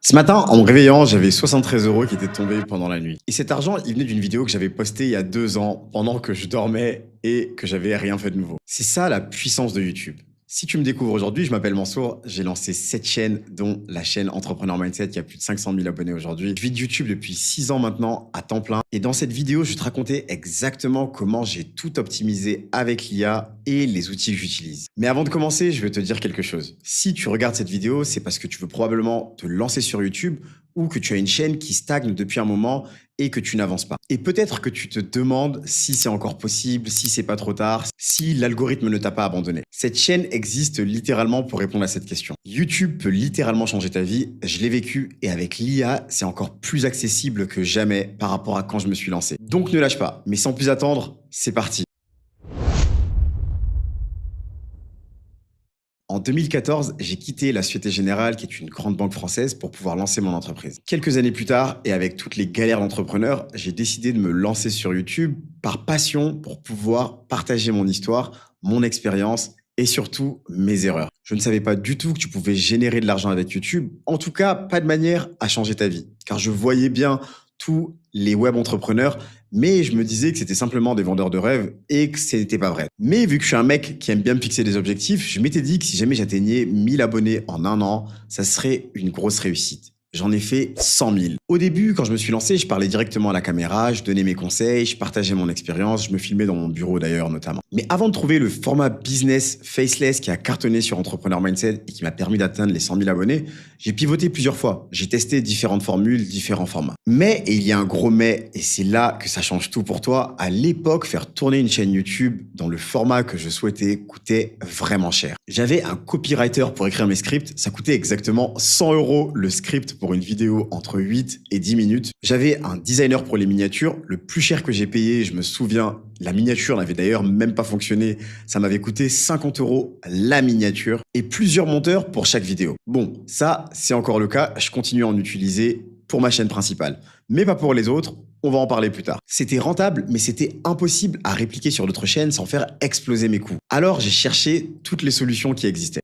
Ce matin, en me réveillant, j'avais 73 euros qui étaient tombés pendant la nuit. Et cet argent, il venait d'une vidéo que j'avais postée il y a 2 ans, pendant que je dormais et que j'avais rien fait de nouveau. C'est ça la puissance de YouTube. Si tu me découvres aujourd'hui, je m'appelle Mansour, j'ai lancé 7 chaînes, dont la chaîne Entrepreneur Mindset qui a plus de 500 000 abonnés aujourd'hui. Je vis de YouTube depuis 6 ans maintenant, à temps plein. Et dans cette vidéo, je vais te raconter exactement comment j'ai tout optimisé avec l'IA et les outils que j'utilise. Mais avant de commencer, je veux te dire quelque chose. Si tu regardes cette vidéo, c'est parce que tu veux probablement te lancer sur YouTube ou que tu as une chaîne qui stagne depuis un moment et que tu n'avances pas. Et peut-être que tu te demandes si c'est encore possible, si c'est pas trop tard, si l'algorithme ne t'a pas abandonné. Cette chaîne existe littéralement pour répondre à cette question. YouTube peut littéralement changer ta vie, je l'ai vécu et avec l'IA, c'est encore plus accessible que jamais par rapport à quand je me suis lancé. Donc ne lâche pas, mais sans plus attendre, c'est parti. En 2014, j'ai quitté la Société Générale, qui est une grande banque française, pour pouvoir lancer mon entreprise. Quelques années plus tard, et avec toutes les galères d'entrepreneur, j'ai décidé de me lancer sur YouTube par passion pour pouvoir partager mon histoire, mon expérience et surtout mes erreurs. Je ne savais pas du tout que tu pouvais générer de l'argent avec YouTube, en tout cas pas de manière à changer ta vie, car je voyais bien tous les web entrepreneurs, mais je me disais que c'était simplement des vendeurs de rêves et que ce n'était pas vrai. Mais vu que je suis un mec qui aime bien me fixer des objectifs, je m'étais dit que si jamais j'atteignais 1000 abonnés en un an, ça serait une grosse réussite. J'en ai fait 100 000. Au début, quand je me suis lancé, je parlais directement à la caméra, je donnais mes conseils, je partageais mon expérience, je me filmais dans mon bureau d'ailleurs notamment. Mais avant de trouver le format business faceless qui a cartonné sur Entrepreneur Mindset et qui m'a permis d'atteindre les 100 000 abonnés, j'ai pivoté plusieurs fois. J'ai testé différentes formules, différents formats. Mais, et il y a un gros mais, et c'est là que ça change tout pour toi, à l'époque, faire tourner une chaîne YouTube dans le format que je souhaitais coûtait vraiment cher. J'avais un copywriter pour écrire mes scripts, ça coûtait exactement 100 euros le script pour une vidéo entre 8 et 10 minutes. J'avais un designer pour les miniatures, le plus cher que j'ai payé, je me souviens, la miniature n'avait d'ailleurs même pas fonctionné, ça m'avait coûté 50 euros la miniature et plusieurs monteurs pour chaque vidéo. Bon, ça, c'est encore le cas, je continue à en utiliser pour ma chaîne principale, mais pas pour les autres. On va en parler plus tard. C'était rentable, mais c'était impossible à répliquer sur d'autres chaînes sans faire exploser mes coûts. Alors j'ai cherché toutes les solutions qui existaient.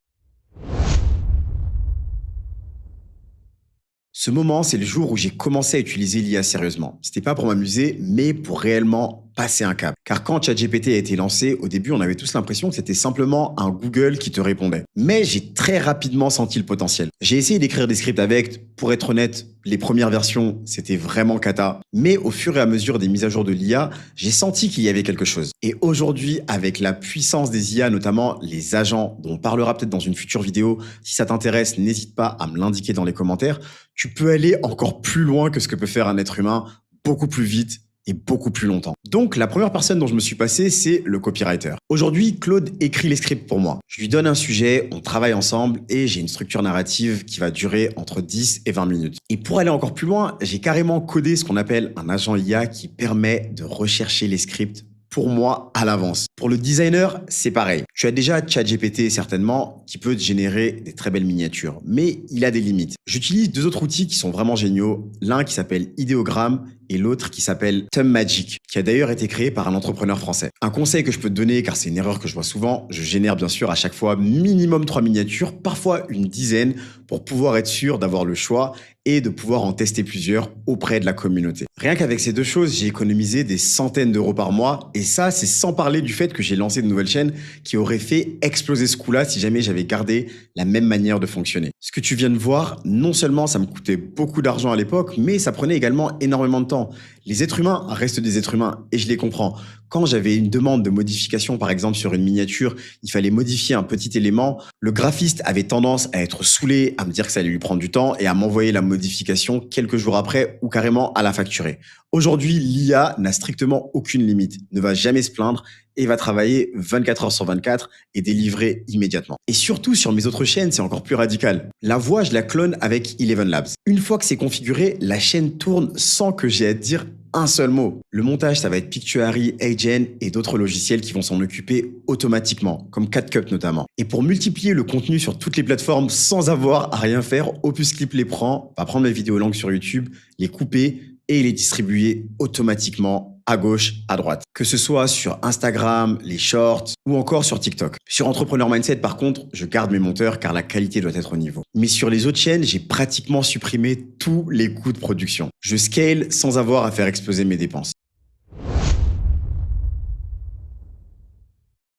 Ce moment, c'est le jour où j'ai commencé à utiliser l'IA sérieusement. C'était pas pour m'amuser, mais pour réellement passer un cap. Car quand ChatGPT a été lancé, au début, on avait tous l'impression que c'était simplement un Google qui te répondait. Mais j'ai très rapidement senti le potentiel. J'ai essayé d'écrire des scripts avec, pour être honnête, les premières versions, c'était vraiment cata. Mais au fur et à mesure des mises à jour de l'IA, j'ai senti qu'il y avait quelque chose. Et aujourd'hui, avec la puissance des IA, notamment les agents, dont on parlera peut-être dans une future vidéo, si ça t'intéresse, n'hésite pas à me l'indiquer dans les commentaires, tu peux aller encore plus loin que ce que peut faire un être humain, beaucoup plus vite et beaucoup plus longtemps. Donc, la première personne dont je me suis passé, c'est le copywriter. Aujourd'hui, Claude écrit les scripts pour moi. Je lui donne un sujet, on travaille ensemble et j'ai une structure narrative qui va durer entre 10 et 20 minutes. Et pour aller encore plus loin, j'ai carrément codé ce qu'on appelle un agent IA qui permet de rechercher les scripts pour moi à l'avance. Pour le designer, c'est pareil. Tu as déjà ChatGPT certainement qui peut te générer des très belles miniatures, mais il a des limites. J'utilise deux autres outils qui sont vraiment géniaux. L'un qui s'appelle Ideogram et l'autre qui s'appelle TumMagic, qui a d'ailleurs été créé par un entrepreneur français. Un conseil que je peux te donner, car c'est une erreur que je vois souvent, je génère bien sûr à chaque fois minimum 3 miniatures, parfois une dizaine, pour pouvoir être sûr d'avoir le choix et de pouvoir en tester plusieurs auprès de la communauté. Rien qu'avec ces deux choses, j'ai économisé des centaines d'euros par mois et ça, c'est sans parler du fait que j'ai lancé de nouvelles chaînes qui auraient fait exploser ce coup-là si jamais j'avais gardé la même manière de fonctionner. Ce que tu viens de voir, non seulement ça me coûtait beaucoup d'argent à l'époque, mais ça prenait également énormément de temps. Les êtres humains restent des êtres humains et je les comprends. Quand j'avais une demande de modification, par exemple sur une miniature, il fallait modifier un petit élément, le graphiste avait tendance à être saoulé, à me dire que ça allait lui prendre du temps et à m'envoyer la modification quelques jours après ou carrément à la facturer. Aujourd'hui, l'IA n'a strictement aucune limite, ne va jamais se plaindre et va travailler 24 heures sur 24 et délivrer immédiatement. Et surtout, sur mes autres chaînes, c'est encore plus radical. La voix, je la clone avec Eleven Labs. Une fois que c'est configuré, la chaîne tourne sans que j'ai à dire un seul mot. Le montage, ça va être Pictuary, Agen et d'autres logiciels qui vont s'en occuper automatiquement, comme CapCut notamment. Et pour multiplier le contenu sur toutes les plateformes sans avoir à rien faire, Opus Clip les prend, va prendre mes vidéos langues sur YouTube, les couper et les distribuer automatiquement à gauche, à droite. Que ce soit sur Instagram, les shorts ou encore sur TikTok. Sur Entrepreneur Mindset, par contre, je garde mes monteurs car la qualité doit être au niveau. Mais sur les autres chaînes, j'ai pratiquement supprimé tous les coûts de production. Je scale sans avoir à faire exploser mes dépenses.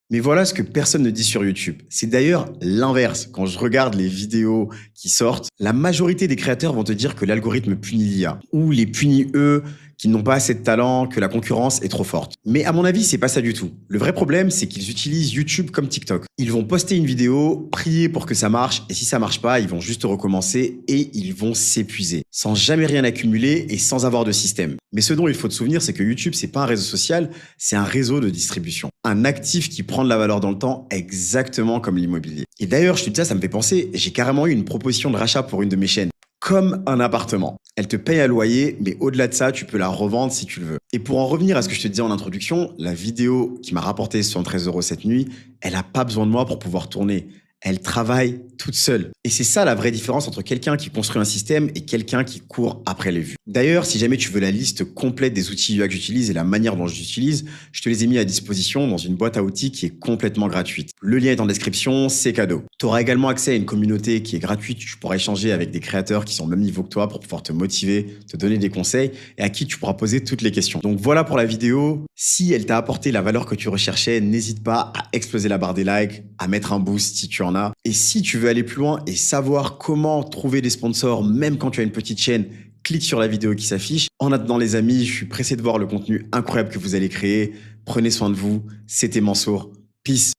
Mais voilà ce que personne ne dit sur YouTube. C'est d'ailleurs l'inverse. Quand je regarde les vidéos qui sortent, la majorité des créateurs vont te dire que l'algorithme punit l'IA ou les punit eux qui n'ont pas assez de talent, que la concurrence est trop forte. Mais à mon avis, c'est pas ça du tout. Le vrai problème, c'est qu'ils utilisent YouTube comme TikTok. Ils vont poster une vidéo, prier pour que ça marche, et si ça marche pas, ils vont juste recommencer et ils vont s'épuiser, sans jamais rien accumuler et sans avoir de système. Mais ce dont il faut te souvenir, c'est que YouTube, c'est pas un réseau social, c'est un réseau de distribution. Un actif qui prend de la valeur dans le temps, exactement comme l'immobilier. Et d'ailleurs, je te dis ça, ça me fait penser, j'ai carrément eu une proposition de rachat pour une de mes chaînes. Comme un appartement. Elle te paye un loyer, mais au-delà de ça, tu peux la revendre si tu le veux. Et pour en revenir à ce que je te disais en introduction, la vidéo qui m'a rapporté 73 € cette nuit, elle n'a pas besoin de moi pour pouvoir tourner. Elle travaille toute seule. Et c'est ça la vraie différence entre quelqu'un qui construit un système et quelqu'un qui court après les vues. D'ailleurs, si jamais tu veux la liste complète des outils UA que j'utilise et la manière dont je l'utilise, je te les ai mis à disposition dans une boîte à outils qui est complètement gratuite. Le lien est en description, c'est cadeau. Tu auras également accès à une communauté qui est gratuite. Tu pourras échanger avec des créateurs qui sont au même niveau que toi pour pouvoir te motiver, te donner des conseils et à qui tu pourras poser toutes les questions. Donc voilà pour la vidéo. Si elle t'a apporté la valeur que tu recherchais, n'hésite pas à exploser la barre des likes, à mettre un boost si tu en as. Et si tu veux aller plus loin et savoir comment trouver des sponsors même quand tu as une petite chaîne, clique sur la vidéo qui s'affiche. En attendant les amis, je suis pressé de voir le contenu incroyable que vous allez créer. Prenez soin de vous. C'était Mansour. Peace.